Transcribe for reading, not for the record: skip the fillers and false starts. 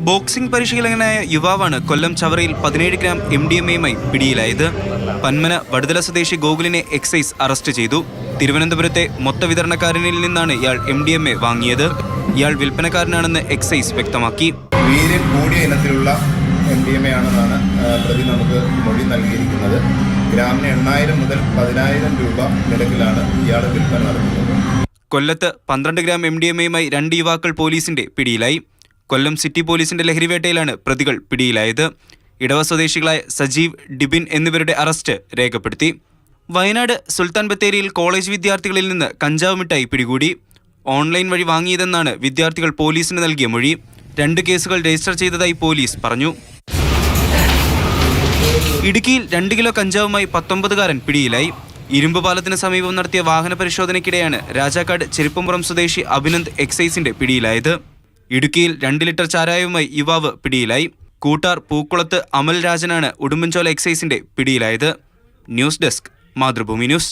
Boxing പരിശീലകനായ യുവാവാണ് കൊല്ലം ചവറയിൽ 17 gram MDMA-യുമായി പിടിയിലായത്. പന്മന വടുതല സ്വദേശി ഗോകുലിനെ എക്സൈസ് അറസ്റ്റ് ചെയ്തു. തിരുവനന്തപുരത്തെ മൊത്ത വിതരണക്കാരനിൽ നിന്നാണ് ഇയാൾ MDMA വാങ്ങിയത്. ഇയാൾ വിൽപ്പനക്കാരനാണെന്ന് എക്സൈസ് വ്യക്തമാക്കി. വീര്യം കൂടിയ ഇനത്തിലുള്ള MDMA ആണെന്നാണ് പ്രതി നമുക്ക് മൊഴി നൽകിയിരിക്കുന്നത്. ഗ്രാമിന് 8,000 മുതൽ 10,000 രൂപ നിരക്കിലാണ് ഇയാൾ വിൽപ്പന നടത്തുന്നത്. കൊല്ലത്ത് 12 ഗ്രാം MDMA-യുമായി 2 യുവാക്കൾ പോലീസിന്റെ പിടിയിലായി. കൊല്ലം സിറ്റി പോലീസിന്റെ ലഹരിവേട്ടയിലാണ് പ്രതികൾ പിടിയിലായത്. ഇടവ സ്വദേശികളായ സജീവ്, ഡിബിൻ എന്നിവരുടെ അറസ്റ്റ് രേഖപ്പെടുത്തി. വയനാട് സുൽത്താൻ ബത്തേരിയിൽ കോളേജ് വിദ്യാർത്ഥികളിൽ നിന്ന് കഞ്ചാവ് മിഠായി പിടികൂടി. ഓൺലൈൻ വഴി വാങ്ങിയതെന്നാണ് വിദ്യാർത്ഥികൾ പോലീസിന് നൽകിയ മൊഴി. 2 കേസുകൾ രജിസ്റ്റർ ചെയ്തതായി പോലീസ് പറഞ്ഞു. ഇടുക്കിയിൽ 2 കിലോ കഞ്ചാവുമായി 19-കാരൻ പിടിയിലായി. ഇരുമ്പ് പാലത്തിന് സമീപം നടത്തിയ വാഹന പരിശോധനയ്ക്കിടെയാണ് രാജാക്കാട് ചെരുപ്പുംപുറം സ്വദേശി അഭിനന്ദ് എക്സൈസിന്റെ പിടിയിലായത്. ഇടുക്കിയിൽ 2 ലിറ്റർ ചാരായവുമായി യുവാവ് പിടിയിലായി. കൂട്ടാർ പൂക്കുളത്ത് അമൽ രാജനാണ് ഉടുമ്പൻചോല എക്സൈസിന്റെ പിടിയിലായത്. News desk, Mathrubhumi news.